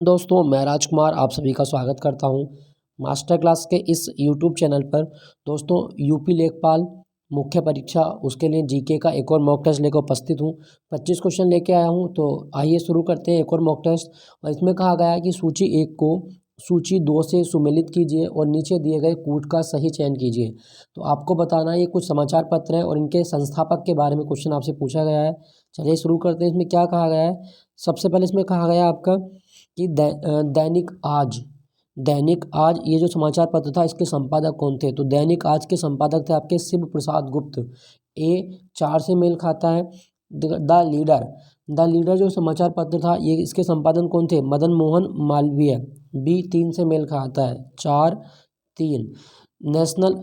दोस्तों मैं राजकुमार आप सभी का स्वागत करता हूं मास्टर क्लास के इस यूट्यूब चैनल पर। दोस्तों यूपी लेखपाल मुख्य परीक्षा उसके लिए जीके का एक और मॉक टेस्ट लेकर उपस्थित हूं। 25 क्वेश्चन लेके आया हूं, तो आइए शुरू करते हैं एक और मॉक टेस्ट। और इसमें कहा गया है कि सूची 1 को सूची 2 से सुमेलित कीजिए और नीचे दिए गए कूट का सही चयन कीजिए। तो आपको बताना है ये कुछ समाचार पत्र हैं और इनके संस्थापक के बारे में क्वेश्चन आपसे पूछा गया है। चलिए शुरू करते हैं। इसमें क्या कहा गया है? सबसे पहले इसमें कहा गया आपका कि दैनिक आज ये जो समाचार पत्र था इसके संपादक कौन थे? तो दैनिक आज के संपादक थे आपके शिव प्रसाद गुप्त। ए 4 से मेल खाता है। द लीडर जो समाचार पत्र था ये इसके संपादन कौन थे? मदन मोहन मालवीय। बी 3 से मेल खाता है। 4 3। नेशनल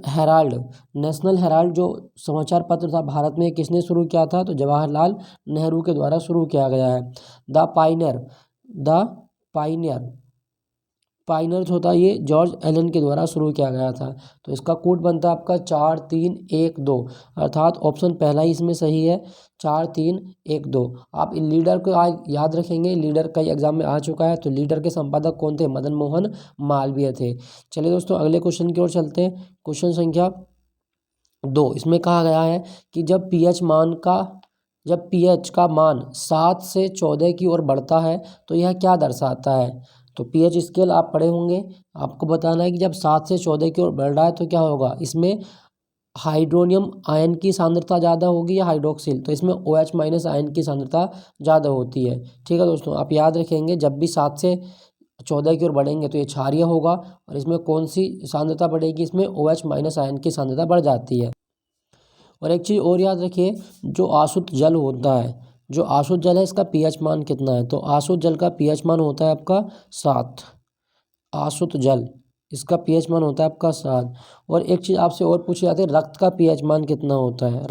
हेराल्ड जो समाचार पत्र था भारत में किसने शुरू किया था? तो जवाहरलाल नेहरू के द्वारा शुरू किया गया है। द पाइनियर जो होता है ये जॉर्ज एलन के द्वारा शुरू किया गया था। तो इसका कोड बनता है आपका 4 3 1 2, अर्थात ऑप्शन पहला ही इसमें सही है। 4 3 1 2। आप इन लीडर को आज याद रखेंगे, लीडर कई एग्जाम में आ चुका है। तो लीडर के संपादक कौन थे? मदन मोहन मालवीय थे। चलिए दोस्तों अगले क्वेश्चन की ओर चलते हैं। क्वेश्चन संख्या 2 इसमें कहा गया है कि जब पीएच का मान 7 से 14 की ओर बढ़ता है तो यह क्या दर्शाता है? तो पीएच स्केल आप पढ़े होंगे। आपको बताना है कि जब 7 से 14 की ओर बढ़ रहा है तो क्या होगा? इसमें हाइड्रोनियम आयन की सांद्रता ज़्यादा होगी या हाइड्रोक्सिल? तो इसमें OH माइनस आयन की सांद्रता ज़्यादा होती है। ठीक है दोस्तों, आप याद रखेंगे जब भी 7 से 14 की ओर बढ़ेंगे तो ये क्षारीय होगा। और इसमें कौन सी सांद्रता बढ़ेगी? इसमें OH माइनस आयन की सांद्रता बढ़ जाती है। और एक चीज़ और याद रखिए, जो आशुद्ध जल होता है, जो आशुद्ध जल है इसका पीएच मान कितना है? तो आशुद्ध जल का पीएच मान होता है आपका 7। आशुद्ध जल इसका पीएच मान होता है आपका 7। और एक चीज़ आपसे और पूछी जाती है, रक्त का पीएच मान कितना होता है?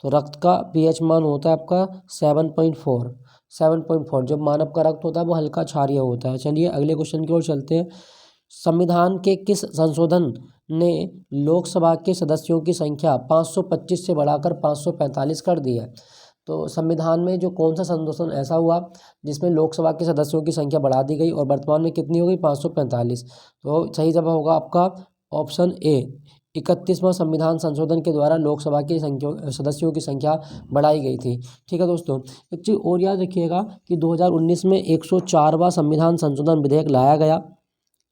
तो रक्त का पीएच मान होता है आपका 7.4। 7.4 जब मानव का रक्त होता है वो हल्का क्षारीय होता है। चलिए अगले क्वेश्चन की ओर चलते हैं। संविधान के किस संशोधन ने लोकसभा के सदस्यों की संख्या 525 से बढ़ाकर 545 कर दी है? तो संविधान में जो कौन सा संशोधन ऐसा हुआ जिसमें लोकसभा के सदस्यों की संख्या बढ़ा दी गई और वर्तमान में कितनी हो गई? 545। तो सही जवाब होगा आपका ऑप्शन ए। 31वां संविधान संशोधन के द्वारा लोकसभा की सदस्यों की संख्या बढ़ाई गई थी। ठीक है दोस्तों, एक चीज़ और याद रखिएगा कि 2019 में 104वां संविधान संशोधन विधेयक लाया गया।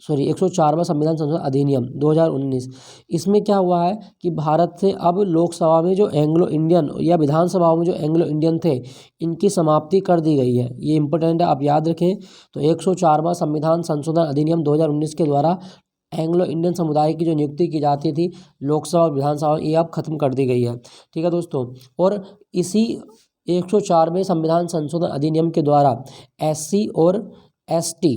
104वां संविधान संशोधन अधिनियम 2019। इसमें क्या हुआ है कि भारत से अब लोकसभा में जो एंग्लो इंडियन या विधानसभाओं में जो एंग्लो इंडियन थे इनकी समाप्ति कर दी गई है। ये इंपॉर्टेंट है, आप याद रखें। तो 104वां संविधान संशोधन अधिनियम 2019 के द्वारा एंग्लो इंडियन समुदाय की जो नियुक्ति की जाती थी लोकसभा और विधानसभा, ये अब खत्म कर दी गई है। ठीक है दोस्तों, और इसी 104वें संविधान संशोधन अधिनियम के द्वारा SC और ST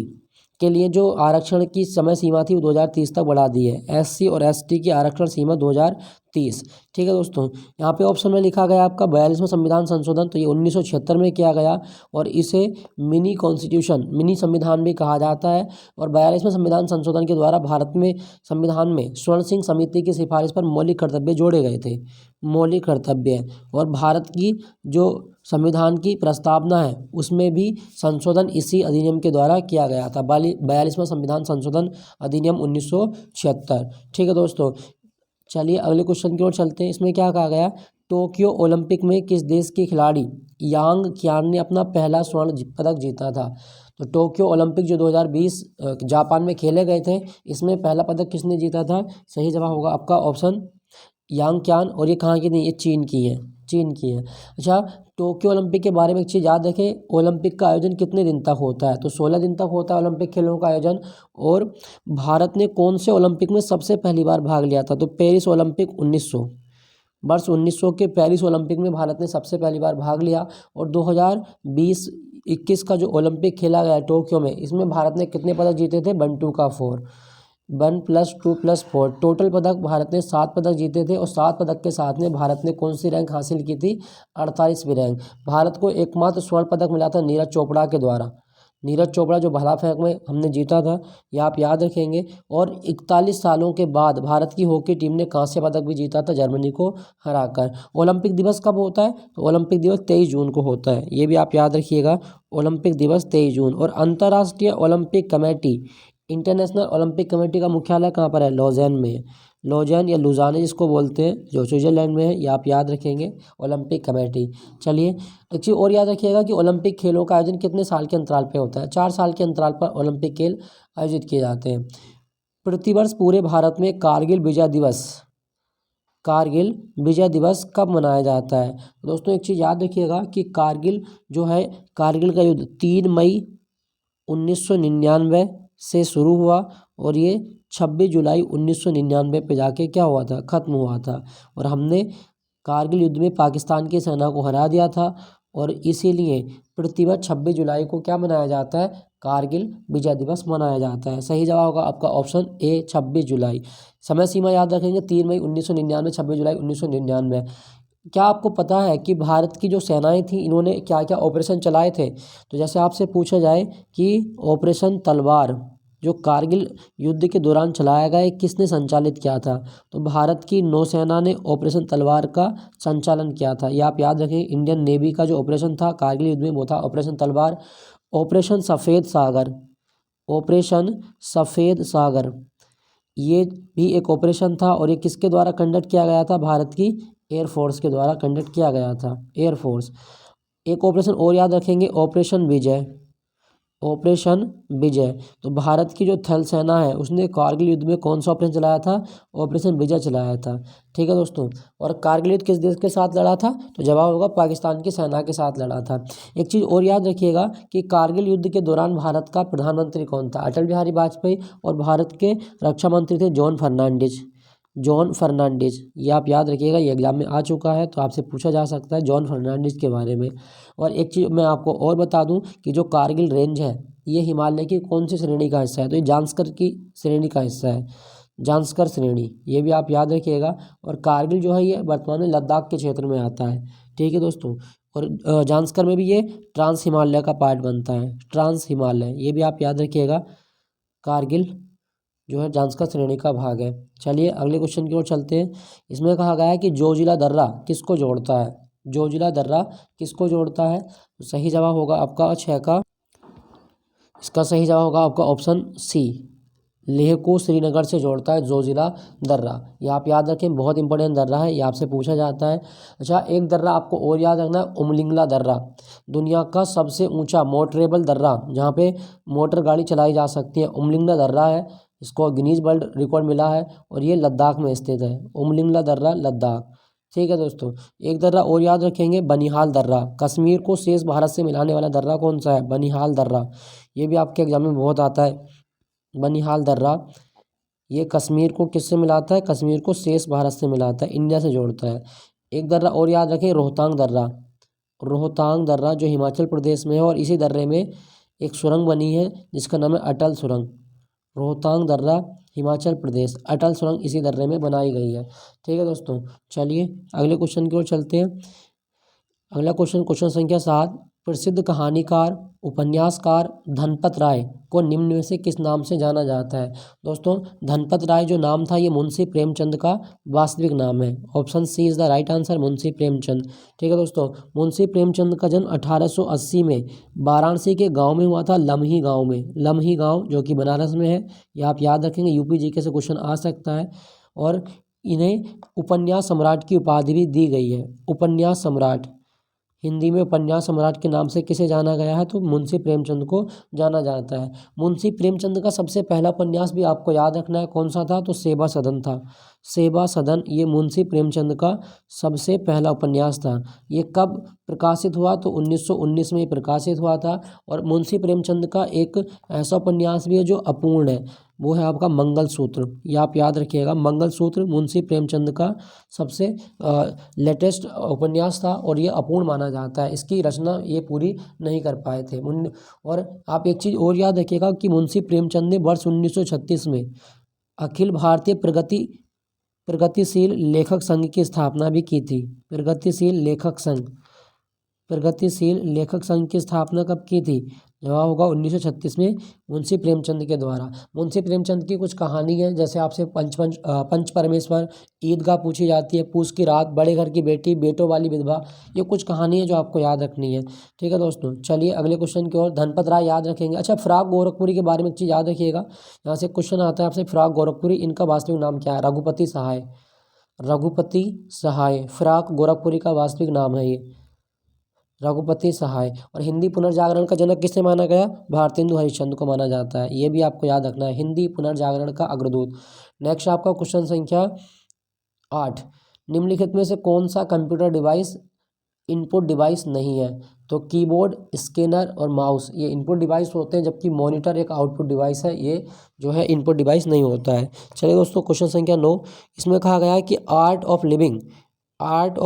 के लिए जो आरक्षण की समय सीमा थी वो 2030 तक बढ़ा दी है। SC और ST की आरक्षण सीमा 2030। ठीक है दोस्तों, यहाँ पे ऑप्शन में लिखा गया आपका 42वां संविधान संशोधन, तो ये 1976 में किया गया और इसे मिनी संविधान भी कहा जाता है। और 42वें संविधान संशोधन के द्वारा भारत में संविधान में स्वर्ण सिंह समिति की सिफारिश पर मौलिक कर्तव्य जोड़े गए थे। मौलिक कर्तव्य और भारत की जो संविधान की प्रस्तावना है उसमें भी संशोधन इसी अधिनियम के द्वारा किया गया था। 42वां संविधान संशोधन अधिनियम 1976। ठीक है दोस्तों, चलिए अगले क्वेश्चन की ओर चलते हैं। इसमें क्या कहा गया? टोक्यो ओलंपिक में किस देश के खिलाड़ी यांग क्यान ने अपना पहला स्वर्ण पदक जीता था? तो टोक्यो ओलंपिक जो 2020 जापान में खेले गए थे, इसमें पहला पदक किसने जीता था? सही जवाब होगा आपका ऑप्शन यांग क्यान। और ये कहाँ की नहीं? ये चीन की है। अच्छा, टोक्यो ओलंपिक के बारे में एक चीज़ याद रखें, ओलंपिक का आयोजन कितने दिन तक होता है? तो 16 दिन तक होता है ओलंपिक खेलों का आयोजन। और भारत ने कौन से ओलंपिक में सबसे पहली बार भाग लिया था? तो पेरिस ओलंपिक 1900 के पेरिस ओलंपिक में भारत ने सबसे पहली बार भाग लिया। और 2020-21 का जो ओलंपिक खेला गया टोक्यो में, इसमें भारत ने कितने पदक जीते थे? 1 2 का 4, 1 + 2 + 4 टोटल पदक भारत ने 7 पदक जीते थे। और 7 पदक के साथ में भारत ने कौन सी रैंक हासिल की थी? 48वीं रैंक। भारत को एकमात्र स्वर्ण पदक मिला था नीरज चोपड़ा के द्वारा। नीरज चोपड़ा जो भाला फेंक में हमने जीता था, ये आप याद रखेंगे। और 41 सालों के बाद भारत की हॉकी टीम ने कांस्य पदक भी जीता था जर्मनी को हराकर। ओलंपिक दिवस कब होता है? तो ओलंपिक दिवस 23 जून को होता है, ये भी आप याद रखिएगा। ओलंपिक दिवस 23 जून। और अंतर्राष्ट्रीय Olympic committee, international Olympic committee का मुख्यालय कहाँ पर है? लॉज़ेन में है। लॉज़ेन या लुज़ाने जिसको बोलते हैं, जो स्विट्जरलैंड में है, ये आप याद रखेंगे ओलंपिक कमेटी। चलिए एक चीज़ और याद रखिएगा कि ओलंपिक खेलों का आयोजन कितने साल के अंतराल पे होता है? 4 साल के अंतराल पर ओलंपिक खेल आयोजित किए जाते हैं। प्रतिवर्ष पूरे भारत में कारगिल विजय दिवस कब मनाया जाता है? दोस्तों एक चीज़ याद रखिएगा कि कारगिल जो है, कारगिल का युद्ध 3 मई 1999 से शुरू हुआ और ये 26 जुलाई 1999 पे जाके क्या हुआ था? ख़त्म हुआ था। और हमने कारगिल युद्ध में पाकिस्तान की सेना को हरा दिया था और इसीलिए प्रतिवर्ष 26 जुलाई को क्या मनाया जाता है? कारगिल विजय दिवस मनाया जाता है। सही जवाब होगा आपका ऑप्शन ए 26 जुलाई। समय सीमा याद रखेंगे 3 मई 1999, 26 जुलाई 1999। क्या आपको पता है कि भारत की जो सेनाएं थी इन्होंने क्या क्या ऑपरेशन चलाए थे? तो जैसे आपसे पूछा जाए कि ऑपरेशन तलवार जो कारगिल युद्ध के दौरान चलाया गया, किसने संचालित किया था? तो भारत की नौसेना ने ऑपरेशन तलवार का संचालन किया था। ये आप याद रखें। इंडियन नेवी का जो ऑपरेशन था कारगिल युद्ध में वो था ऑपरेशन तलवार। ऑपरेशन सफ़ेद सागर ये भी एक ऑपरेशन था और ये किसके द्वारा कंडक्ट किया गया था? भारत की एयरफोर्स के द्वारा कंडक्ट किया गया था, एयरफोर्स। एक ऑपरेशन और याद रखेंगे, ऑपरेशन विजय। तो भारत की जो थल सेना है उसने कारगिल युद्ध में कौन सा ऑपरेशन चलाया था? ऑपरेशन विजय चलाया था। ठीक है दोस्तों। और कारगिल युद्ध किस देश के साथ लड़ा था? तो जवाब होगा पाकिस्तान की सेना के साथ लड़ा था। एक चीज़ और याद रखिएगा कि कारगिल युद्ध के दौरान भारत का प्रधानमंत्री कौन था? अटल बिहारी वाजपेयी। और भारत के रक्षा मंत्री थे जॉन फर्नांडिस। ये आप याद रखिएगा, ये एग्जाम में आ चुका है तो आपसे पूछा जा सकता है जॉन फर्नांडिस के बारे में। और एक चीज़ मैं आपको और बता दूं कि जो कारगिल रेंज है ये हिमालय की कौन सी श्रेणी का हिस्सा है? तो ये जांस्कर की श्रेणी का हिस्सा है, जांस्कर श्रेणी, ये भी आप याद रखिएगा। और कारगिल जो है ये वर्तमान में लद्दाख के क्षेत्र में आता है। ठीक है दोस्तों। और जांस्कर में भी ये ट्रांस हिमालय का पार्ट बनता है, ट्रांस हिमालय, ये भी आप याद रखिएगा। कारगिल जो है जांस्कर श्रेणी का भाग है। चलिए अगले क्वेश्चन की ओर चलते हैं। इसमें कहा गया है कि जोजिला दर्रा किसको जोड़ता है? जोजिला दर्रा किसको जोड़ता है? तो सही जवाब होगा आपका 6 का, इसका सही जवाब होगा आपका ऑप्शन सी, लेह को श्रीनगर से जोड़ता है जोजिला दर्रा। ये आप याद रखें, बहुत इंपॉर्टेंट दर्रा है, ये आपसे पूछा जाता है। अच्छा एक दर्रा आपको और याद रखना है, उमलिंगला दर्रा, दुनिया का सबसे ऊंचा मोटरेबल दर्रा जहाँ पे मोटर गाड़ी चलाई जा सकती है, उमलिंगला दर्रा है। इसको गिनीज वर्ल्ड रिकॉर्ड मिला है और ये लद्दाख में स्थित है, उमलिंगला दर्रा लद्दाख। ठीक है दोस्तों। एक दर्रा और याद रखेंगे, बनिहाल दर्रा, कश्मीर को शेष भारत से मिलाने वाला दर्रा कौन सा है? बनिहाल दर्रा। ये भी आपके एग्जाम में बहुत आता है, बनिहाल दर्रा। ये कश्मीर को किससे मिलाता है? कश्मीर को शेष भारत से मिलाता है, इंडिया से जोड़ता है। एक दर्रा और याद रखें, रोहतांग दर्रा, रोहतांग दर्रा जो हिमाचल प्रदेश में है और इसी दर्रे में एक सुरंग बनी है जिसका नाम है अटल सुरंग। रोहतांग दर्रा हिमाचल प्रदेश, अटल सुरंग इसी दर्रे में बनाई गई है। ठीक है दोस्तों। चलिए अगले क्वेश्चन की ओर चलते हैं। अगला क्वेश्चन संख्या 7, प्रसिद्ध कहानीकार उपन्यासकार धनपत राय को निम्न में से किस नाम से जाना जाता है? दोस्तों धनपत राय जो नाम था ये मुंशी प्रेमचंद का वास्तविक नाम है। Option C is the right answer, Munshi Premchand. ठीक है दोस्तों। मुंशी प्रेमचंद का जन्म 1880 में वाराणसी के गांव में हुआ था, लम्ही गांव में, लम्ही गांव जो कि बनारस में है। ये आप याद रखेंगे, यूपी जीके से क्वेश्चन आ सकता है। और इन्हें उपन्यास सम्राट की उपाधि भी दी गई है, उपन्यास सम्राट। हिंदी में उपन्यास सम्राट के नाम से किसे जाना गया है? तो मुंशी प्रेमचंद को जाना जाता है। मुंशी प्रेमचंद का सबसे पहला उपन्यास भी आपको याद रखना है, कौन सा था? तो सेवा सदन था, सेवा सदन ये मुंशी प्रेमचंद का सबसे पहला उपन्यास था। ये कब प्रकाशित हुआ? तो 1919 में प्रकाशित हुआ था। और मुंशी प्रेमचंद का एक ऐसा उपन्यास भी है जो अपूर्ण है, वो है आपका मंगलसूत्र। ये आप याद रखिएगा, मंगलसूत्र मुंशी प्रेमचंद का सबसे लेटेस्ट उपन्यास था और ये अपूर्ण माना जाता है, इसकी रचना ये पूरी नहीं कर पाए थे। और आप एक चीज़ और याद रखिएगा कि मुंशी प्रेमचंद ने वर्ष 1936 में अखिल भारतीय प्रगतिशील लेखक संघ की स्थापना भी की थी, प्रगतिशील लेखक संघ। प्रगतिशील लेखक संघ की स्थापना कब की थी? जवाब होगा 1936 में मुंशी प्रेमचंद के द्वारा। मुंशी प्रेमचंद की कुछ कहानी है, जैसे आपसे पंच परमेश्वर, ईदगाह पूछी जाती है, पूस की रात, बड़े घर की बेटी, बेटों वाली विधवा, ये कुछ कहानी है जो आपको याद रखनी है। ठीक है दोस्तों, चलिए अगले क्वेश्चन की ओर। धनपत राय याद रखेंगे। अच्छा, फिराक गोरखपुरी के बारे में एक चीज़ याद रखिएगा, यहाँ से क्वेश्चन आता है आपसे, फिराक गोरखपुरी, इनका वास्तविक नाम क्या है? रघुपति सहाय। रघुपति सहाय फिराक गोरखपुरी का वास्तविक नाम है ये, रघुपति सहाय। और हिंदी पुनर्जागरण का जनक किसे माना गया? भारतेंदु हरिश्चंद्र को माना जाता है। ये भी आपको याद रखना है, हिंदी पुनर्जागरण का अग्रदूत। नेक्स्ट आपका क्वेश्चन संख्या 8, निम्नलिखित में से कौन सा कंप्यूटर डिवाइस इनपुट डिवाइस नहीं है? तो कीबोर्ड, स्कैनर और माउस ये इनपुट डिवाइस होते हैं, जबकि मॉनिटर एक आउटपुट डिवाइस है, ये जो है इनपुट डिवाइस नहीं होता है। चलिए दोस्तों, क्वेश्चन संख्या 9, इसमें कहा गया है कि आर्ट ऑफ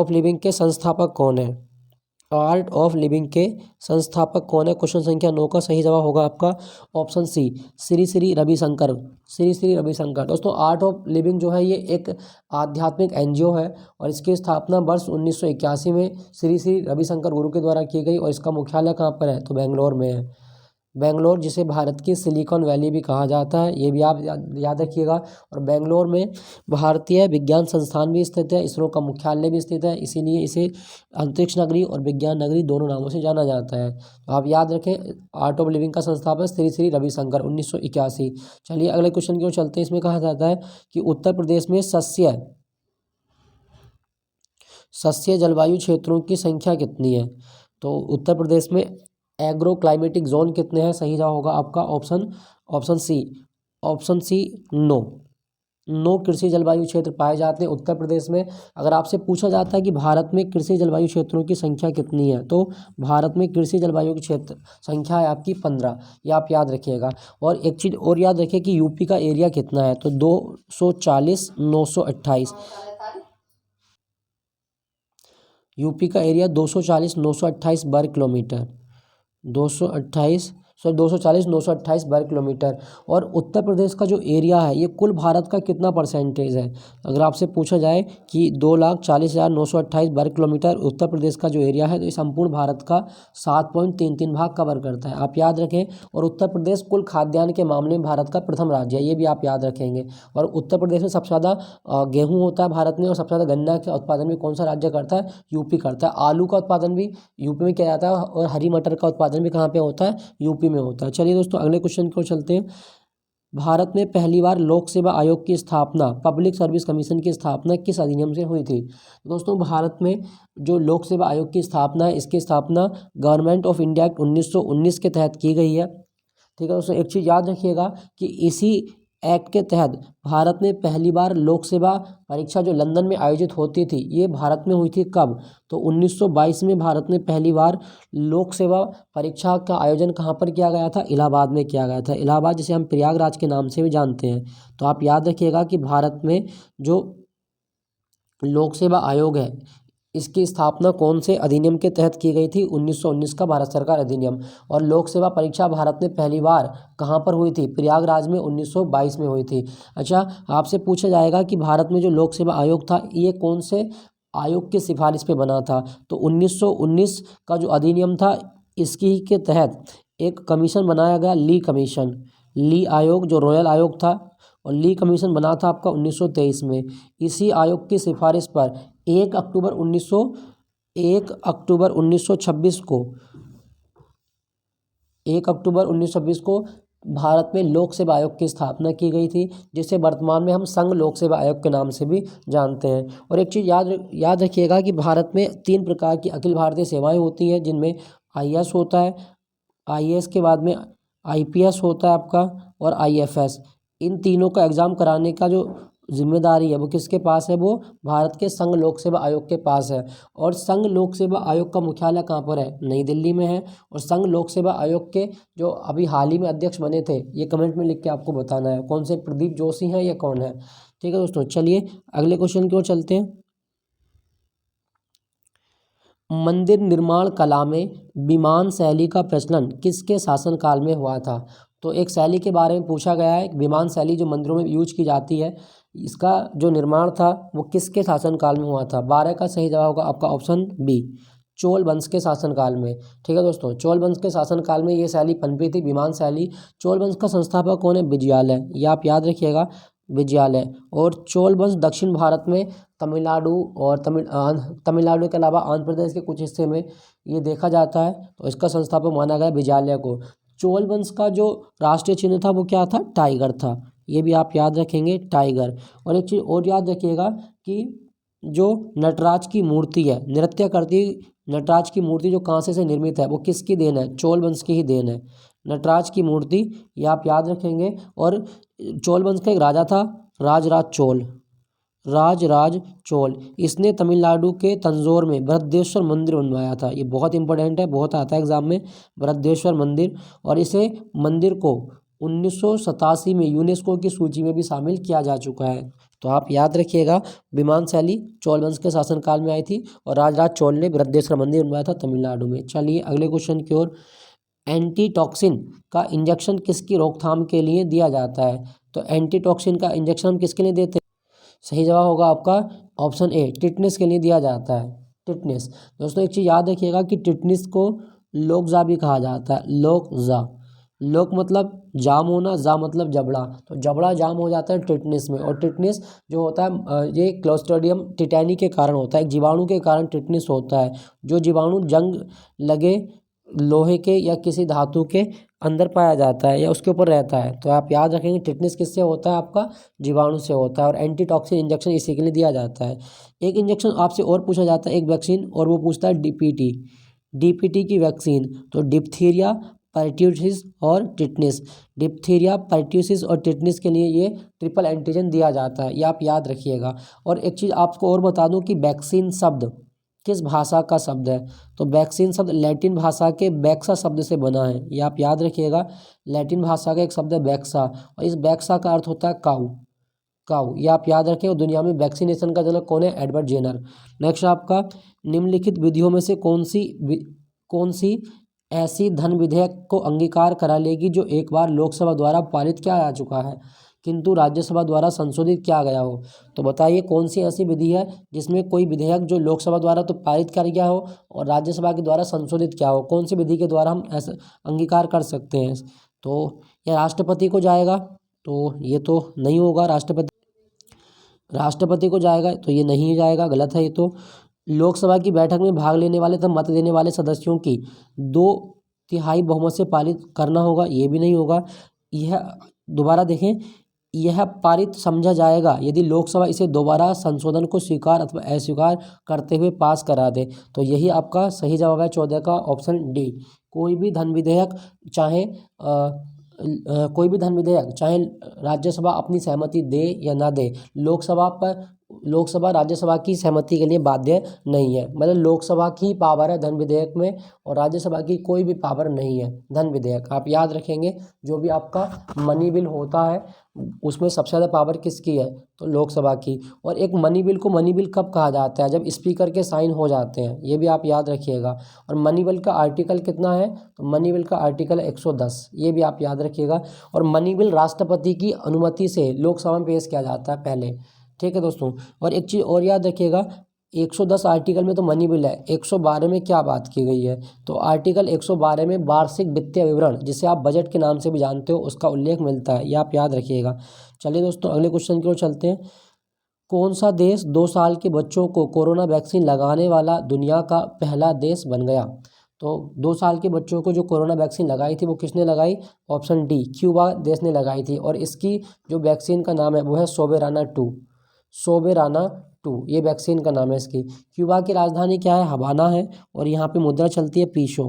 लिविंग के संस्थापक कौन है? आर्ट ऑफ लिविंग के संस्थापक कौन है? क्वेश्चन संख्या 9 का सही जवाब होगा आपका ऑप्शन सी, श्री श्री रविशंकर। श्री श्री रविशंकर। दोस्तों, आर्ट ऑफ लिविंग जो है ये एक आध्यात्मिक एनजीओ है और इसकी स्थापना वर्ष 1981 में श्री श्री रविशंकर गुरु के द्वारा की गई और इसका मुख्यालय कहाँ पर है? तो बेंगलोर में है। बेंगलोर, जिसे भारत की सिलिकॉन वैली भी कहा जाता है, ये भी आप याद रखिएगा। और बेंगलोर में भारतीय विज्ञान संस्थान भी स्थित है, इसरो का मुख्यालय भी स्थित है, इसीलिए इसे अंतरिक्ष नगरी और विज्ञान नगरी दोनों नामों से जाना जाता है। तो आप याद रखें, आर्ट ऑफ लिविंग का संस्थापक श्री श्री रविशंकर, 1981। चलिए अगले क्वेश्चन की ओर चलते हैं। इसमें कहा जाता है कि उत्तर प्रदेश में सस्य जलवायु क्षेत्रों की संख्या कितनी है? तो उत्तर प्रदेश में एग्रो क्लाइमेटिक जोन कितने हैं? सही जवाब होगा आपका ऑप्शन सी 9 कृषि जलवायु क्षेत्र पाए जाते हैं उत्तर प्रदेश में। अगर आपसे पूछा जाता है कि भारत में कृषि जलवायु क्षेत्रों की संख्या कितनी है, तो भारत में कृषि जलवायु की क्षेत्र संख्या है आपकी 15, ये आप याद रखिएगा। और एक चीज़ और याद रखिए कि यूपी का एरिया कितना है, तो 240,928। यूपी का एरिया 240,928 वर्ग किलोमीटर, 240,928 वर्ग किलोमीटर। और उत्तर प्रदेश का जो एरिया है ये कुल भारत का कितना परसेंटेज है? अगर आपसे पूछा जाए कि 2,40,928 वर्ग किलोमीटर उत्तर प्रदेश का जो एरिया है, तो ये संपूर्ण भारत का 7.33 भाग कवर करता है, आप याद रखें। और उत्तर प्रदेश कुल खाद्यान्न के मामले में भारत का प्रथम राज्य है, ये भी आप याद रखेंगे। और उत्तर प्रदेश में सबसे ज़्यादा गेहूँ होता है भारत में, और सबसे ज़्यादा गन्ना का उत्पादन भी कौन सा राज्य करता है? यूपी करता है। आलू का उत्पादन भी यूपी में किया जाता है और हरी मटर का उत्पादन भी कहाँ पे होता है? यूपी में होता है। चलिए दोस्तों, अगले क्वेश्चन की ओर चलते हैं। भारत में पहली बार लोक सेवा आयोग की स्थापना, पब्लिक सर्विस कमीशन की स्थापना किस अधिनियम से हुई थी? दोस्तों, भारत में जो लोक सेवा आयोग की स्थापना है, इसकी स्थापना गवर्नमेंट ऑफ इंडिया एक्ट 1919 के तहत की गई है। ठीक है दोस्तों, एक चीज़ याद रखिएगा कि इसी एक्ट के तहत भारत में पहली बार लोक सेवा परीक्षा जो लंदन में आयोजित होती थी, ये भारत में हुई थी कब? तो 1922 में भारत में पहली बार लोक सेवा परीक्षा का आयोजन कहाँ पर किया गया था? इलाहाबाद में किया गया था। इलाहाबाद, जिसे हम प्रयागराज के नाम से भी जानते हैं। तो आप याद रखिएगा कि भारत में जो लोक सेवा आयोग है, इसकी स्थापना कौन से अधिनियम के तहत की गई थी? 1919 का भारत सरकार अधिनियम। और लोक सेवा परीक्षा भारत में पहली बार कहाँ पर हुई थी? प्रयागराज में 1922 में हुई थी। अच्छा, आपसे पूछा जाएगा कि भारत में जो लोक सेवा आयोग था, ये कौन से आयोग की सिफारिश पे बना था? तो 1919 का जो अधिनियम था, इसकी के तहत एक कमीशन बनाया गया, ली आयोग, जो रॉयल आयोग था। और ली कमीशन बना था आपका 1923 में। इसी आयोग की सिफारिश पर 1 अक्टूबर 1926 को भारत में लोक सेवा आयोग की स्थापना की गई थी, जिसे वर्तमान में हम संघ लोक सेवा आयोग के नाम से भी जानते हैं। और एक चीज़ याद रखिएगा कि भारत में 3 प्रकार की अखिल भारतीय सेवाएं होती हैं, जिनमें आईएएस होता है, आईएएस के बाद में आईपीएस होता है आपका, और आईएफएस। इन तीनों का एग्ज़ाम कराने का जो जिम्मेदारी है वो किसके पास है? वो भारत के संघ लोक सेवा आयोग के पास है। और संघ लोक सेवा आयोग का मुख्यालय कहाँ पर है? नई दिल्ली में है। और संघ लोक सेवा आयोग के जो अभी हाल ही में अध्यक्ष बने थे, ये कमेंट में लिख के आपको बताना है कौन से, प्रदीप जोशी हैं या कौन है। ठीक है दोस्तों, चलिए अगले क्वेश्चन की ओर चलते हैं। मंदिर निर्माण कला में विमान शैली का प्रचलन किसके शासनकाल में हुआ था? तो एक शैली के बारे में पूछा गया है, विमान शैली जो मंदिरों में यूज की जाती है, इसका जो निर्माण था वो किसके शासनकाल में हुआ था? 12 का सही जवाब होगा आपका ऑप्शन बी, चोल वंश के शासनकाल में। ठीक है दोस्तों, चोल वंश के शासनकाल में ये शैली पनपी थी, विमान शैली। चोल वंश का संस्थापक कौन है? विजयालय, ये आप याद रखिएगा, विजयालय। और चोल वंश दक्षिण भारत में तमिलनाडु और तमिलनाडु के अलावा आंध्र प्रदेश के कुछ हिस्से में ये देखा जाता है, तो इसका संस्थापक माना गया विजयालय को। चोल वंश का जो राष्ट्रीय चिन्ह था वो क्या था? टाइगर था, ये भी आप याद रखेंगे, टाइगर। और एक चीज़ और याद रखिएगा कि जो नटराज की मूर्ति है, नृत्य करती नटराज की मूर्ति जो कांसे से निर्मित है, वो किसकी देन है? चोल वंश की ही देन है, नटराज की मूर्ति, ये आप याद रखेंगे। और चोल वंश का एक राजा था, राजराज चोल, राजराज चोल। इसने तमिलनाडु के तंजौर में बृहदेश्वर मंदिर बनवाया था, ये बहुत इंपॉर्टेंट है, बहुत आता है एग्जाम में, बृहदेश्वर मंदिर। और इसे मंदिर को 1987 में यूनेस्को की सूची में भी शामिल किया जा चुका है। तो आप याद रखिएगा, विमान शैली चोल वंश के शासनकाल में आई थी और राजराज चोल ने बृहदेश्वर मंदिर बनवाया था तमिलनाडु में। चलिए अगले क्वेश्चन की ओर। एंटीटॉक्सिन का इंजेक्शन किसकी रोकथाम के लिए दिया जाता है? तो एंटीटॉक्सिन का इंजेक्शन हम किसके लिए देते हैं? सही जवाब होगा आपका ऑप्शन ए, टिटनेस के लिए दिया जाता है, टिटनेस। दोस्तों एक चीज़ याद रखिएगा कि टिटनेस को लोकजा भी कहा जाता है, लोकजा। लोक मतलब जाम होना, जा मतलब जबड़ा, तो जबड़ा जाम हो जाता है टिटनेस में। और टिटनेस जो होता है ये क्लोस्ट्रिडियम टिटैनी के कारण होता है, एक जीवाणु के कारण टिटनेस होता है। जो जीवाणु जंग लगे लोहे के या किसी धातु के अंदर पाया जाता है या उसके ऊपर रहता है, तो आप याद रखेंगे टिटनेस किससे होता है? आपका जीवाणु से होता है। और एंटीटॉक्सिन इंजेक्शन इसी के लिए दिया जाता है। एक इंजेक्शन आपसे और पूछा जाता है, एक वैक्सीन, और वो पूछता है डीपीटी, डीपीटी की वैक्सीन। तो डिप्थीरिया, परट्यूसिस और टिटनेस, डिप्थीरिया, परट्यूसिस और टिटनेस के लिए ये ट्रिपल एंटीजन दिया जाता है, ये आप याद रखिएगा। और एक चीज़ आपको और बता दूं कि वैक्सीन शब्द किस भाषा का शब्द है? तो वैक्सीन शब्द लैटिन भाषा के वैक्सा शब्द से बना है, ये आप याद रखिएगा। लैटिन भाषा का एक शब्द है वैक्सा, और इस वैक्सा का अर्थ होता है काऊ, काऊ, ये आप याद रखें। और दुनिया में वैक्सीनेशन का जनक कौन है? Edward Jenner. नेक्स्ट आपका, निम्नलिखित विधियों में से कौन सी ऐसी धन विधेयक को अंगीकार करा लेगी जो एक बार लोकसभा द्वारा पारित किया जा चुका है किंतु राज्यसभा द्वारा संशोधित किया गया हो? तो बताइए कौन सी ऐसी विधि है जिसमें कोई विधेयक जो लोकसभा द्वारा तो पारित कर गया हो और राज्यसभा के द्वारा संशोधित किया हो? कौन सी विधि के द्वारा हम ऐसा अंगीकार कर सकते हैं? तो यह राष्ट्रपति को जाएगा, तो ये तो नहीं होगा, राष्ट्रपति को जाएगा, तो ये नहीं जाएगा, गलत है ये तो। लोकसभा की बैठक में भाग लेने वाले तथा मत देने वाले सदस्यों की 2/3 बहुमत से पारित करना होगा, ये भी नहीं होगा। यह दोबारा देखें, यह पारित समझा जाएगा यदि लोकसभा इसे दोबारा संशोधन को स्वीकार अथवा अस्वीकार करते हुए पास करा दे। तो यही आपका सही जवाब है 14 का, ऑप्शन डी। कोई भी धन विधेयक चाहे राज्यसभा अपनी सहमति दे या ना दे, लोकसभा राज्यसभा की सहमति के लिए बाध्य नहीं है। मतलब लोकसभा की पावर है धन विधेयक में और राज्यसभा की कोई भी पावर नहीं है धन विधेयक। आप याद रखेंगे, जो भी आपका मनी बिल होता है उसमें सबसे ज़्यादा पावर किसकी है? तो लोकसभा की। और एक मनी बिल को मनी बिल कब कहा जाता है? जब स्पीकर के साइन हो जाते हैं, ये भी आप याद रखिएगा। और मनी बिल का आर्टिकल कितना है? तो मनी बिल का आर्टिकल 110, ये भी आप याद रखिएगा। और मनी बिल राष्ट्रपति की अनुमति से लोकसभा में पेश किया जाता है पहले। ठीक है दोस्तों। और एक चीज़ और याद रखिएगा, 110 आर्टिकल में तो मनी बिल है, 112 में क्या बात की गई है? तो आर्टिकल 112 में वार्षिक वित्तीय विवरण, जिसे आप बजट के नाम से भी जानते हो, उसका उल्लेख मिलता है, ये आप याद रखिएगा। चलिए दोस्तों अगले क्वेश्चन की ओर चलते हैं। कौन सा देश 2 साल के बच्चों को कोरोना वैक्सीन लगाने वाला दुनिया का पहला देश बन गया? तो 2 साल के बच्चों को जो कोरोना वैक्सीन लगाई थी वो किसने लगाई? ऑप्शन डी, क्यूबा देश ने लगाई थी। और इसकी जो वैक्सीन का नाम है वो है सोबेराना 2, सोबेराना 2, ये वैक्सीन का नाम है इसकी। क्यूबा की राजधानी क्या है? हवाना है। और यहाँ पे मुद्रा चलती है पीसो,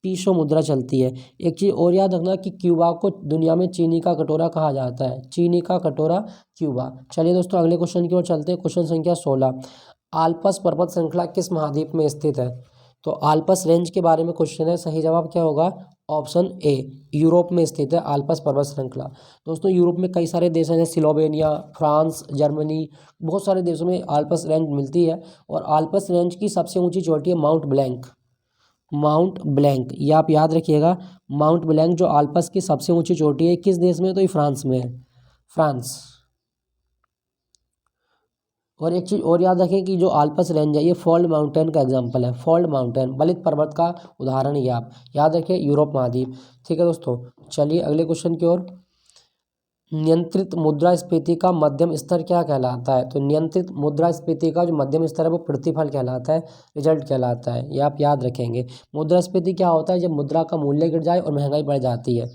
पीसो मुद्रा चलती है। एक चीज़ और याद रखना कि क्यूबा को दुनिया में चीनी का कटोरा कहा जाता है, चीनी का कटोरा क्यूबा। चलिए दोस्तों अगले क्वेश्चन की ओर चलते हैं। क्वेश्चन संख्या 16, आल्पस पर्वत श्रृंखला किस महाद्वीप में स्थित है? तो आल्पस रेंज के बारे में क्वेश्चन है, सही जवाब क्या होगा? ऑप्शन ए, यूरोप में स्थित है आल्पस पर्वत श्रृंखला। दोस्तों यूरोप में कई सारे देश हैं जैसे स्लोवेनिया, फ्रांस, जर्मनी, बहुत सारे देशों में आल्पस रेंज मिलती है। और आल्पस रेंज की सबसे ऊंची चोटी है माउंट ब्लैंक, माउंट ब्लैंक, ये आप याद रखिएगा। माउंट ब्लैंक जो आल्पस की सबसे ऊंची चोटी है, किस देश में? तो ये फ्रांस में है, फ्रांस। और एक चीज़ और याद रखें कि जो आल्पस रेंज है ये फोल्ड माउंटेन का एग्जांपल है। फोल्ड माउंटेन बलित पर्वत का उदाहरण ही आप याद रखें, यूरोप महाद्वीप। ठीक है दोस्तों, चलिए अगले क्वेश्चन की ओर। नियंत्रित मुद्रास्फीति का मध्यम स्तर क्या कहलाता है? तो नियंत्रित मुद्रास्फीति का जो मध्यम स्तर है वो प्रतिफल कहलाता है, रिजल्ट कहलाता है, ये आप याद रखेंगे। मुद्रास्फीति क्या होता है? जब मुद्रा का मूल्य गिर जाए और महंगाई बढ़ जाती है।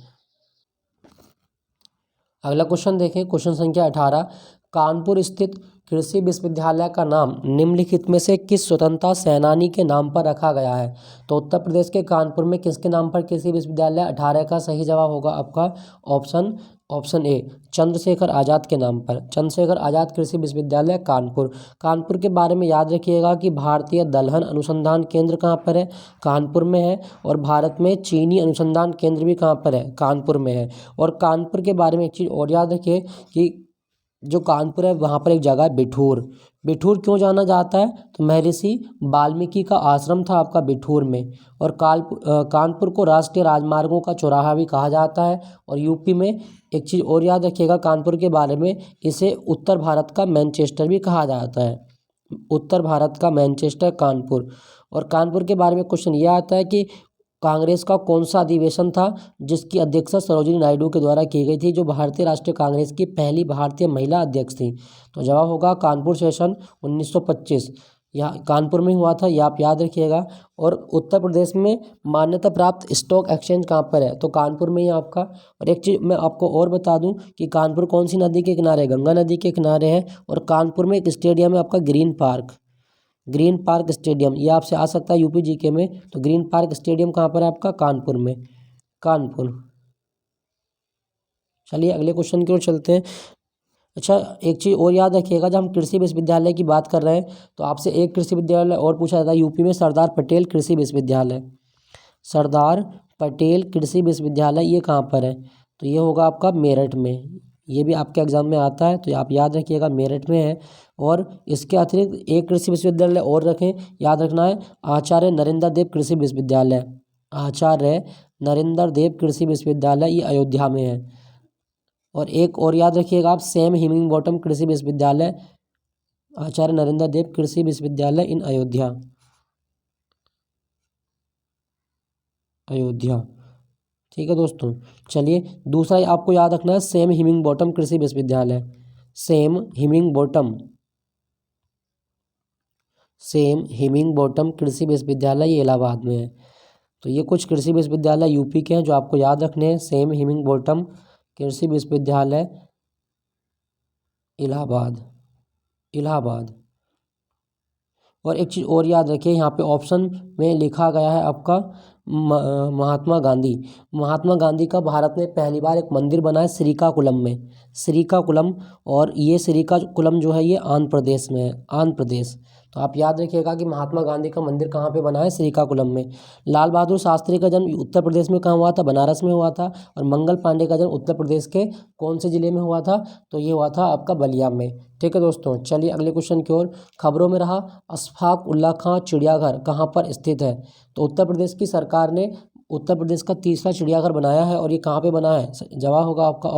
अगला क्वेश्चन देखें, क्वेश्चन संख्या 18। कानपुर स्थित कृषि विश्वविद्यालय का नाम निम्नलिखित में से किस स्वतंत्रता सेनानी के नाम पर रखा गया है? तो उत्तर प्रदेश के कानपुर में किसके नाम पर कृषि विश्वविद्यालय? 18 का सही जवाब होगा आपका ऑप्शन ए, चंद्रशेखर आज़ाद के नाम पर। चंद्रशेखर आज़ाद कृषि विश्वविद्यालय कानपुर। कानपुर के बारे में याद रखिएगा कि भारतीय दलहन अनुसंधान केंद्र कहाँ पर है? कानपुर में है। और भारत में चीनी अनुसंधान केंद्र भी कहाँ पर है? कानपुर में है। और कानपुर के बारे में एक चीज़ और याद रखिए कि जो कानपुर है वहाँ पर एक जगह है बिठूर। बिठूर क्यों जाना जाता है? तो महर्षि वाल्मीकि का आश्रम था आपका बिठूर में। और कानपुर को राष्ट्रीय राजमार्गों का चौराहा भी कहा जाता है। और यूपी में एक चीज़ और याद रखिएगा कानपुर के बारे में, इसे उत्तर भारत का मैनचेस्टर भी कहा जाता है। उत्तर भारत का मैनचेस्टर कानपुर। और कानपुर के बारे में क्वेश्चन ये आता है कि कांग्रेस का कौन सा अधिवेशन था जिसकी अध्यक्षता सरोजिनी नायडू के द्वारा की गई थी, जो भारतीय राष्ट्रीय कांग्रेस की पहली भारतीय महिला अध्यक्ष थी? तो जवाब होगा कानपुर सेशन 1925। यहाँ कानपुर में हुआ था, ये आप याद रखिएगा। और उत्तर प्रदेश में मान्यता प्राप्त स्टॉक एक्सचेंज कहाँ पर है? तो कानपुर में ही आपका। और एक चीज़ मैं आपको और बता दूं कि कानपुर कौन सी नदी के किनारे? गंगा नदी के किनारे है। और कानपुर में एक स्टेडियम है आपका ग्रीन पार्क स्टेडियम, ये आपसे आ सकता है यूपी जीके में। तो ग्रीन पार्क स्टेडियम कहाँ पर है आपका? कानपुर में, कानपुर। चलिए अगले क्वेश्चन की ओर चलते हैं। अच्छा, एक चीज़ और याद रखिएगा, जब हम कृषि विश्वविद्यालय की बात कर रहे हैं तो आपसे एक कृषि विद्यालय और पूछा जाता है यूपी में, सरदार पटेल कृषि विश्वविद्यालय। सरदार पटेल कृषि विश्वविद्यालय ये कहाँ पर है? तो ये होगा आपका मेरठ में। ये भी आपके एग्जाम में आता है, तो ये आप याद रखिएगा मेरठ में है। और इसके अतिरिक्त एक कृषि विश्वविद्यालय और रखें, याद रखना है, आचार्य नरेंद्र देव कृषि विश्वविद्यालय। आचार्य नरेंद्र देव कृषि विश्वविद्यालय ये अयोध्या में है। और एक और याद रखिएगा आप, सैम हिमिंग बॉटम कृषि विश्वविद्यालय, आचार्य नरेंद्र देव कृषि विश्वविद्यालय इन अयोध्या। ठीक है दोस्तों, चलिए दूसरा ही आपको याद रखना है, सैम हिमिंग बॉटम कृषि विश्वविद्यालय। सेम हिमिंग बॉटम कृषि विश्वविद्यालय ये इलाहाबाद में है। तो ये कुछ कृषि विश्वविद्यालय यूपी के हैं जो आपको याद रखने हैं। सेम हिमिंग बॉटम कृषि विश्वविद्यालय इलाहाबाद। और एक चीज़ और याद रखिए, यहाँ पे ऑप्शन में लिखा गया है आपका महात्मा गांधी का भारत में पहली बार एक मंदिर बना है श्रीकाकुलम। और ये श्रीकाकुलम जो है ये आंध्र प्रदेश में है, आंध्र प्रदेश। तो आप याद रखिएगा कि महात्मा गांधी का मंदिर कहाँ पे बना है? श्रीकाकुलम में। लाल बहादुर शास्त्री का जन्म उत्तर प्रदेश में कहाँ हुआ था? बनारस में हुआ था। और मंगल पांडे का जन्म उत्तर प्रदेश के कौन से जिले में हुआ था? तो ये हुआ था आपका बलिया में। ठीक है दोस्तों, चलिए अगले क्वेश्चन की ओर। खबरों में रहा, अशफाक उल्ला खां चिड़ियाघर कहाँ पर स्थित है? तो उत्तर प्रदेश की सरकार ने उत्तर प्रदेश का तीसरा चिड़ियाघर बनाया है। और ये कहाँ पे बना है? जवाब होगा आपका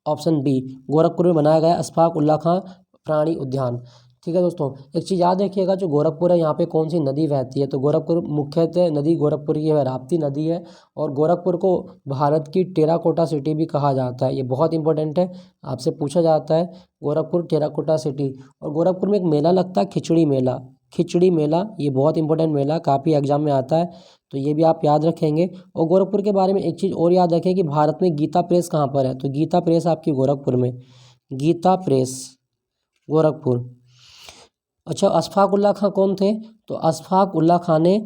ऑप्शन बी, गोरखपुर में बनाया गया अशफाक उल्ला खां प्राणी उद्यान। ठीक है दोस्तों, एक चीज़ याद रखिएगा, जो गोरखपुर है यहाँ पे कौन सी नदी बहती है? तो गोरखपुर मुख्यतः नदी गोरखपुर की है, राप्ती नदी है। और गोरखपुर को भारत की टेराकोटा सिटी भी कहा जाता है, ये बहुत इंपॉर्टेंट है, आपसे पूछा जाता है, गोरखपुर टेराकोटा सिटी। और गोरखपुर में एक मेला लगता है खिचड़ी मेला, ये बहुत इंपॉर्टेंट मेला, काफ़ी एग्जाम में आता है, तो ये भी आप याद रखेंगे। और गोरखपुर के बारे में एक चीज़ और याद रखें कि भारत में गीता प्रेस कहाँ पर है? तो गीता प्रेस आपकी गोरखपुर में, गीता प्रेस गोरखपुर। अच्छा, अशफाक उल्ला खां कौन थे? तो अशफाक उल्ला खां ने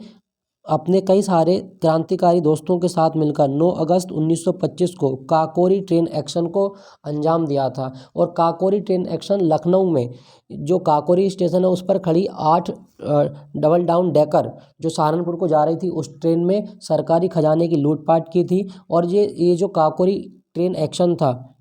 अपने कई सारे क्रांतिकारी दोस्तों के साथ मिलकर 9 अगस्त 1925 को काकोरी ट्रेन एक्शन को अंजाम दिया था। और काकोरी ट्रेन एक्शन लखनऊ में जो काकोरी स्टेशन है उस पर खड़ी 8 डबल डाउन डेकर जो सहारनपुर को जा रही थी, उस ट्रेन में सरकारी खजाने की लूटपाट की थी। और ये जो काकोरी ट्रेन एक्शन था,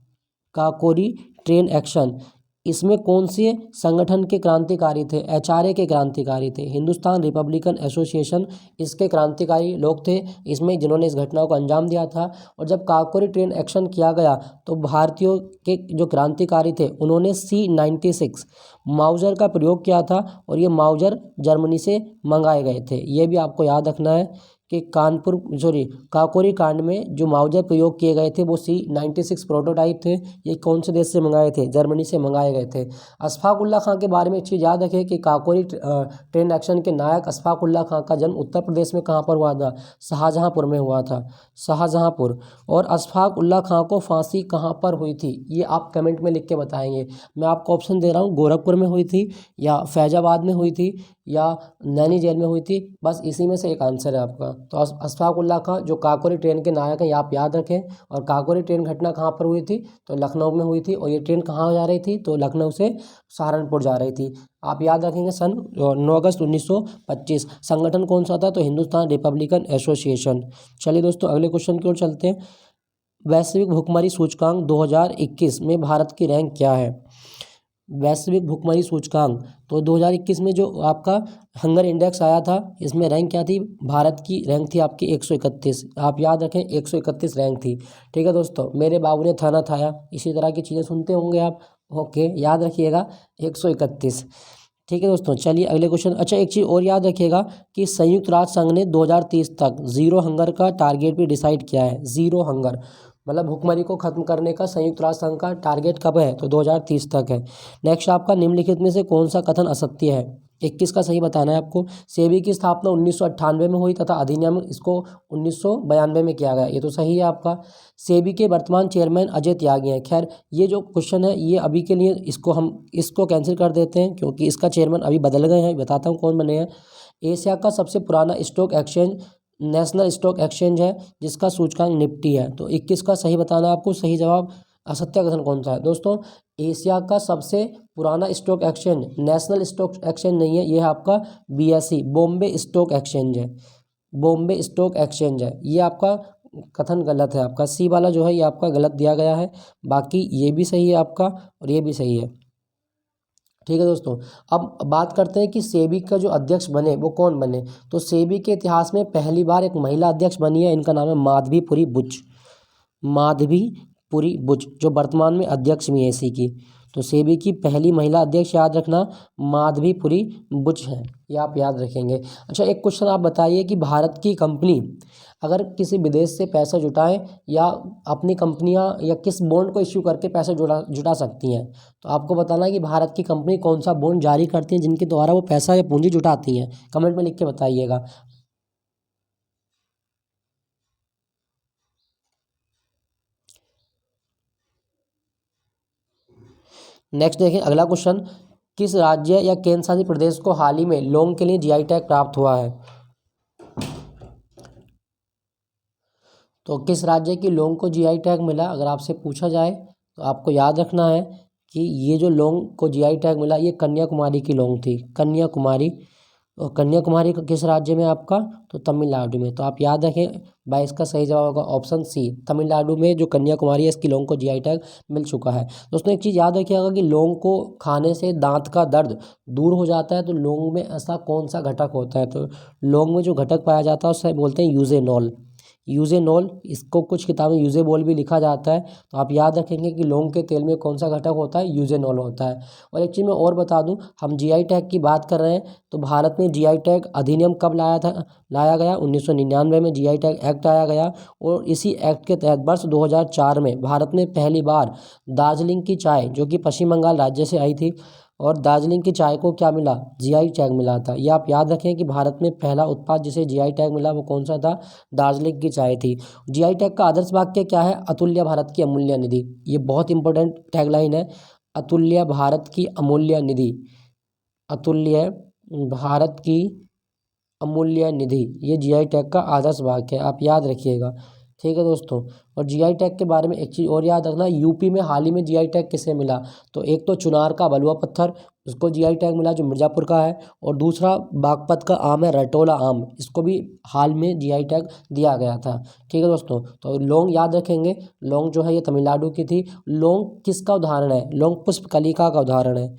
काकोरी ट्रेन एक्शन, इसमें कौन से संगठन के क्रांतिकारी थे? एचआरए के क्रांतिकारी थे। हिंदुस्तान रिपब्लिकन एसोसिएशन इसके क्रांतिकारी लोग थे, इसमें जिन्होंने इस घटना को अंजाम दिया था। और जब काकोरी ट्रेन एक्शन किया गया तो भारतीयों के जो क्रांतिकारी थे उन्होंने C96 माउजर का प्रयोग किया था, और ये माउजर जर्मनी से मंगाए गए थे। ये भी आपको याद रखना है कि काकोरी कांड में जो माउजर प्रयोग किए गए थे वो C96 प्रोटोटाइप थे। ये कौन से देश से मंगाए थे? जर्मनी से मंगाए गए थे। अशफाक उल्ला खां के बारे में एक चीज़ याद रखें कि काकोरी ट्रेन एक्शन के नायक अशफाक उल्ला खां का जन्म उत्तर प्रदेश में कहाँ पर हुआ था? शाहजहाँपुर में हुआ था, शाहजहाँपुर। और अशफाक उल्ला खां को फांसी कहाँ पर हुई थी? ये आप कमेंट में लिख के बताएंगे। मैं आपको ऑप्शन दे रहा हूँ, गोरखपुर में हुई थी, या फैजाबाद में हुई थी, या नैनी जेल में हुई थी। बस इसी में से एक आंसर है आपका। तो अशफाक उल्ला खां जो काकोरी ट्रेन के नायक हैं, ये आप याद रखें। और काकोरी ट्रेन घटना कहाँ पर हुई थी? तो लखनऊ में हुई थी। और ये ट्रेन कहाँ जा रही थी? तो लखनऊ से सहारनपुर जा रही थी। आप याद रखेंगे सन 9 अगस्त 1925। संगठन कौन सा था? तो हिंदुस्तान रिपब्लिकन एसोसिएशन। चलिए दोस्तों अगले क्वेश्चन की ओर चलते हैं। वैश्विक भुखमरी सूचकांक 2021 में भारत की रैंक क्या है? वैश्विक भुखमरी सूचकांक तो 2021 में जो आपका हंगर इंडेक्स आया था, इसमें रैंक क्या थी? भारत की रैंक थी आपकी 131। आप याद रखें 131 रैंक थी। ठीक है दोस्तों, मेरे बाबू ने थाना थाया, इसी तरह की चीज़ें सुनते होंगे आप। ओके, याद रखिएगा 131। ठीक है दोस्तों, चलिए अगले क्वेश्चन। अच्छा, एक चीज़ और याद रखिएगा कि संयुक्त राष्ट्र संघ ने 2030 तक जीरो हंगर का टारगेट भी डिसाइड किया है। जीरो हंगर मतलब भुखमरी को खत्म करने का संयुक्त राष्ट्र संघ का टारगेट कब है? तो 2030 तक है। नेक्स्ट आपका निम्नलिखित में से कौन सा कथन असत्य है? 21 का सही बताना है आपको। सेबी की स्थापना 1998 में हुई तथा अधिनियम इसको 1992 में किया गया, ये तो सही है आपका। सेबी के वर्तमान चेयरमैन अजय त्यागी हैं। खैर ये जो क्वेश्चन है ये अभी के लिए इसको कैंसिल कर देते हैं, क्योंकि इसका चेयरमैन अभी बदल गए हैं। बताता हूँ कौन बने हैं। एशिया का सबसे पुराना stock exchange national stock exchange है, जिसका सूचकांक निफ्टी है। तो 21 का सही बताना है आपको। सही जवाब असत्य कथन कौन सा है? दोस्तों एशिया का सबसे पुराना stock exchange national stock exchange नहीं है, ये है आपका BSE बॉम्बे स्टॉक एक्सचेंज है। बॉम्बे स्टॉक एक्सचेंज है, ये आपका कथन गलत है। आपका सी वाला जो है ये आपका गलत दिया गया है। बाकी ये भी सही है आपका, और ये भी सही है। ठीक है दोस्तों, अब बात करते हैं कि सेबी का जो अध्यक्ष बने वो कौन बने। तो सेबी के इतिहास में पहली बार एक महिला अध्यक्ष बनी है, इनका नाम है माधवीपुरी बुच। माधवीपुरी बुच जो वर्तमान में अध्यक्ष भी है इसी की। तो सेबी की पहली महिला अध्यक्ष याद रखना माधवीपुरी बुच है, ये आप याद रखेंगे। अच्छा, एक क्वेश्चन आप बताइए कि भारत की कंपनी अगर किसी विदेश से पैसा जुटाएं या अपनी कंपनियां या किस बॉन्ड को इश्यू करके पैसा जुटा सकती हैं। तो आपको बताना है कि भारत की कंपनी कौन सा बॉन्ड जारी करती है जिनके द्वारा वो पैसा या पूंजी जुटाती हैं। कमेंट में लिख के बताइएगा। नेक्स्ट देखें अगला क्वेश्चन। किस राज्य या केंद्र शासित प्रदेश को हाल ही में लौंग के लिए GI टैग प्राप्त हुआ है? तो किस राज्य की लौंग को GI टैग मिला? अगर आपसे पूछा जाए तो आपको याद रखना है कि ये जो लौंग को GI टैग मिला ये कन्याकुमारी की लौंग थी, कन्याकुमारी। और कन्याकुमारी का किस राज्य में आपका? तो तमिलनाडु में। तो आप याद रखें 22 का सही जवाब होगा ऑप्शन सी, तमिलनाडु में जो कन्याकुमारी है इसकी लौंग को GI टैग मिल चुका है। दोस्तों एक चीज़ याद रखिएगा कि लौंग को खाने से दांत का दर्द दूर हो जाता है। तो लौंग में ऐसा कौन सा घटक होता है? तो लौंग में जो घटक पाया जाता है उसे बोलते हैं यूजेनॉल। यूजेनॉल, इसको कुछ किताबें यूजेबॉल भी लिखा जाता है। तो आप याद रखेंगे कि लौंग के तेल में कौन सा घटक होता है? यूजेनॉल होता है। और एक चीज़ मैं और बता दूं, हम GI टैग की बात कर रहे हैं तो भारत में GI टैग अधिनियम कब लाया गया? 1999 में GI टैग एक्ट आया गया। और इसी एक्ट के तहत वर्ष 2004 में भारत में पहली बार दार्जिलिंग की चाय जो कि पश्चिम बंगाल राज्य से आई थी, और दार्जिलिंग की चाय को क्या मिला? GI टैग मिला था। ये आप याद रखें कि भारत में पहला उत्पाद जिसे GI टैग मिला वो कौन सा था? दार्जिलिंग की चाय थी। GI टैग का आदर्श वाक्य क्या है? अतुल्य भारत की अमूल्य निधि। ये बहुत इंपॉर्टेंट टैगलाइन है, अतुल्य भारत की अमूल्य निधि। अतुल्य भारत की अमूल्य निधि, ये GI टैग का आदर्श वाक्य है, आप याद रखिएगा। ठीक है दोस्तों। और जीआई टैग के बारे में एक चीज़ और याद रखना, यूपी में हाल ही में जीआई टैग किसे मिला, तो एक तो चुनार का बलुआ पत्थर, उसको जीआई टैग मिला जो मिर्ज़ापुर का है, और दूसरा बागपत का आम है रटोला आम, इसको भी हाल में जीआई टैग दिया गया था। ठीक है दोस्तों। तो लौंग याद रखेंगे, लौंग जो है ये तमिलनाडु की थी। लौंग किसका उदाहरण है, लौंग पुष्पकलिका का उदाहरण है।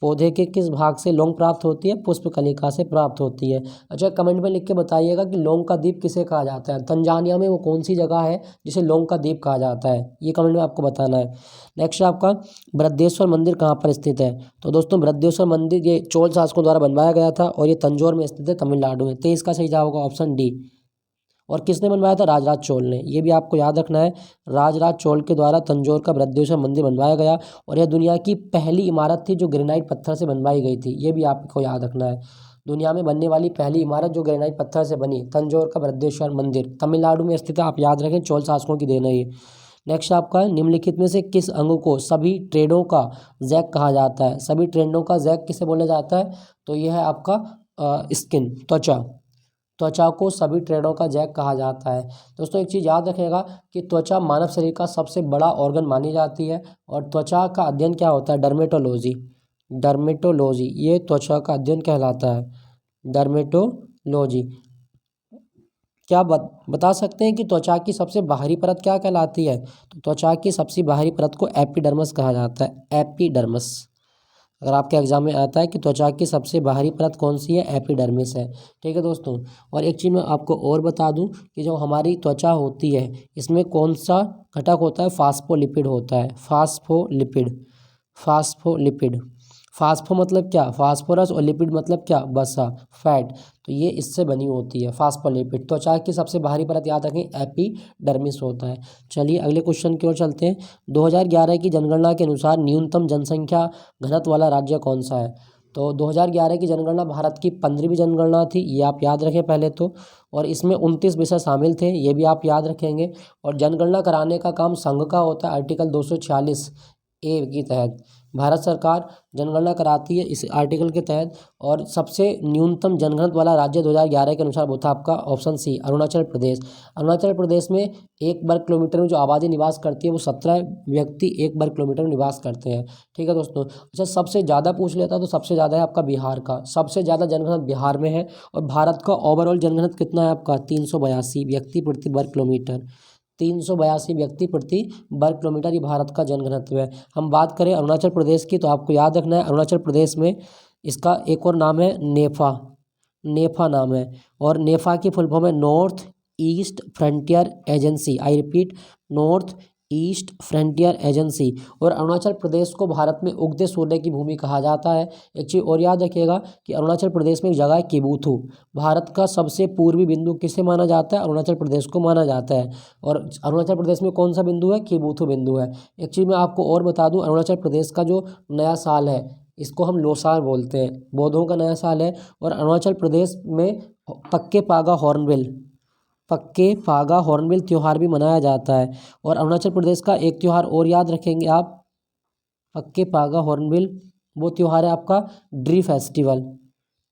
पौधे के किस भाग से लौंग प्राप्त होती है, पुष्पकलिका से प्राप्त होती है। अच्छा, कमेंट में लिख के बताइएगा कि लौंग का द्वीप किसे कहा जाता है, तंजानिया में वो कौन सी जगह है जिसे लौंग का द्वीप कहा जाता है, ये कमेंट में आपको बताना है। नेक्स्ट आपका बृहदेश्वर मंदिर कहाँ पर स्थित है, तो दोस्तों बृहदेश्वर मंदिर ये चोल शासकों द्वारा बनवाया गया था और ये तंजौर में स्थित है, तमिलनाडु में। 23 का सही जवाब होगा ऑप्शन डी। और किसने बनवाया था, राजराज चोल ने, ये भी आपको याद रखना है। राजराज चोल के द्वारा तंजौर का बृहदेश्वर मंदिर बनवाया गया और यह दुनिया की पहली इमारत थी जो ग्रेनाइट पत्थर से बनवाई गई थी, ये भी आपको याद रखना है। दुनिया में बनने वाली पहली इमारत जो ग्रेनाइट पत्थर से बनी, तंजौर का बृहदेश्वर मंदिर, तमिलनाडु में स्थित है, आप याद रखें, चोल शासकों की देन है ये। नेक्स्ट आपका निम्नलिखित में से किस अंग को सभी ट्रेडों का जैक कहा जाता है, सभी ट्रेडों का जैक किसे बोला जाता है, तो यह है आपका स्किन, त्वचा। त्वचा को सभी ट्रेडों का जैक कहा जाता है। दोस्तों एक चीज़ याद रखिएगा कि त्वचा मानव शरीर का सबसे बड़ा ऑर्गन मानी जाती है और त्वचा का अध्ययन क्या होता है, डर्मेटोलॉजी। डर्मेटोलॉजी ये त्वचा का अध्ययन कहलाता है, डर्मेटोलॉजी। क्या बता सकते हैं कि त्वचा की सबसे बाहरी परत क्या कहलाती है, तो त्वचा की सबसे बाहरी परत को एपिडर्मिस कहा जाता है, एपिडर्मिस। अगर आपके एग्जाम में आता है कि त्वचा की सबसे बाहरी परत कौन सी है, एपिडर्मिस है। ठीक है दोस्तों। और एक चीज़ मैं आपको और बता दूं कि जो हमारी त्वचा होती है इसमें कौन सा घटक होता है, फास्फोलिपिड होता है, फास्फोलिपिड। फास्फोलिपिड, फास्फो मतलब क्या, फास्फोरस, और लिपिड मतलब क्या, वसा, फैट। तो ये इससे बनी होती है फास्फोलिपिड। त्वचा की सबसे बाहरी परत याद रखें एपिडर्मिस होता है। चलिए अगले क्वेश्चन की ओर चलते हैं। 2011 की जनगणना के अनुसार न्यूनतम जनसंख्या घनत्व वाला राज्य कौन सा है, तो 2011 की जनगणना भारत की 15वीं जनगणना थी, ये आप याद रखें पहले तो। और इसमें 29 विषय शामिल थे, ये भी आप याद रखेंगे। और जनगणना कराने का काम संघ का होता है, आर्टिकल 246 ए के तहत भारत सरकार जनगणना कराती है इस आर्टिकल के तहत। और सबसे न्यूनतम जनघनत्व वाला राज्य 2011 के अनुसार वो था आपका ऑप्शन सी, अरुणाचल प्रदेश। अरुणाचल प्रदेश में 1 वर्ग किलोमीटर में जो आबादी निवास करती है वो 17 व्यक्ति 1 वर्ग किलोमीटर में निवास करते हैं। ठीक है दोस्तों। अच्छा, सबसे ज़्यादा पूछ लेता तो सबसे ज़्यादा है आपका बिहार का, सबसे ज़्यादा जनघनत्व बिहार में है। और भारत का ओवरऑल जनघनत्व कितना है आपका, 382 व्यक्ति प्रति वर्ग किलोमीटर। 382 व्यक्ति प्रति वर्ग किलोमीटर ये भारत का जनघनत्व है। हम बात करें अरुणाचल प्रदेश की तो आपको याद रखना है अरुणाचल प्रदेश में इसका एक और नाम है नेफा, नेफा नाम है। और नेफा की फुल फॉर्म है north east frontier agency, I repeat, north east frontier agency. और अरुणाचल प्रदेश को भारत में उगते सूर्य की भूमि कहा जाता है। एक चीज़ और याद रखिएगा कि अरुणाचल प्रदेश में एक जगह है किबुथु, भारत का सबसे पूर्वी बिंदु किसे माना जाता है, अरुणाचल प्रदेश को माना जाता है। और अरुणाचल प्रदेश में कौन सा बिंदु है, किबुथु बिंदु है। एक चीज़ मैं आपको और बता दूं, अरुणाचल प्रदेश का जो नया साल है इसको हम लोसार बोलते हैं, बौद्धों का नया साल है। और अरुणाचल प्रदेश में पक्के पागा हॉर्नबिल, पक्के पागा हॉर्नबिल त्यौहार भी मनाया जाता है। और अरुणाचल प्रदेश का एक त्यौहार और याद रखेंगे आप, पक्के पागा हॉर्नबिल, वो त्यौहार है आपका ड्री फेस्टिवल।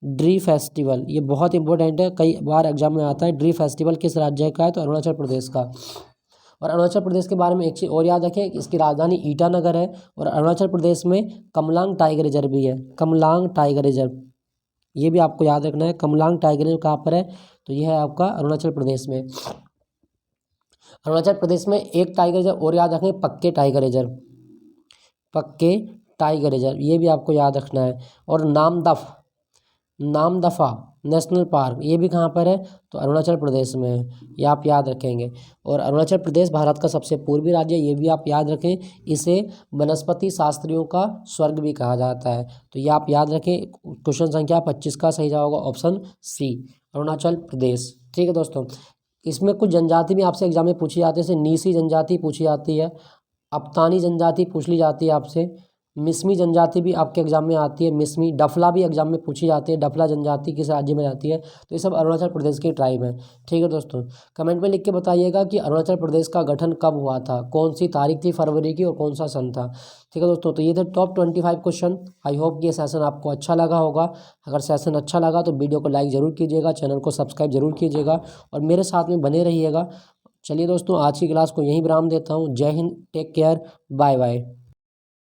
ड्री फेस्टिवल ये बहुत इंपॉर्टेंट है, कई बार एग्जाम में आता है। ड्री फेस्टिवल किस राज्य का है, तो अरुणाचल प्रदेश का। और अरुणाचल प्रदेश के बारे में एक चीज़ और याद रखें कि इसकी राजधानी ईटानगर है। और अरुणाचल प्रदेश में कमलांग टाइगर रिजर्व भी है, कमलांग टाइगर रिजर्व, ये भी आपको याद रखना है। कमलांग टाइगर रिजर्व कहाँ पर है, तो यह है आपका अरुणाचल प्रदेश में। अरुणाचल प्रदेश में एक टाइगर रिजर्व और याद रखें, पक्के टाइगर रिजर्व, पक्के टाइगर रिजर्व, ये भी आपको याद रखना है। और नामदफ, नामदफा नेशनल पार्क, ये भी कहाँ पर है, तो अरुणाचल प्रदेश में है, ये आप याद रखेंगे। और अरुणाचल प्रदेश भारत का सबसे पूर्वी राज्य, ये भी आप याद रखें। इसे वनस्पति शास्त्रियों का स्वर्ग भी कहा जाता है, तो ये आप याद रखें। क्वेश्चन संख्या 25 का सही जवाब होगा ऑप्शन सी, अरुणाचल प्रदेश। ठीक है दोस्तों। इसमें कुछ जनजाति भी आपसे एग्जाम में पूछी जाती है, जैसे नीसी जनजाति पूछी जाती है, अप्तानी जनजाति पूछ ली जाती है आपसे, मिसमी जनजाति भी आपके एग्जाम में आती है, मिसमी, डफला भी एग्जाम में पूछी जाती है, डफला जनजाति किस राज्य में आती है, तो ये सब अरुणाचल प्रदेश के ट्राइब हैं। ठीक है दोस्तों। कमेंट में लिख के बताइएगा कि अरुणाचल प्रदेश का गठन कब हुआ था, कौन सी तारीख थी फरवरी की और कौन सा सन था। ठीक है दोस्तों। तो ये थे टॉप 25 क्वेश्चन। आई होप कि ये सेशन आपको अच्छा लगा होगा। अगर सेशन अच्छा लगा तो वीडियो को लाइक ज़रूर कीजिएगा, चैनल को सब्सक्राइब जरूर कीजिएगा और मेरे साथ में बने रहिएगा। चलिए दोस्तों, आज की क्लास को यहीं विराम देता हूँ। Jai Hind, take care, bye bye.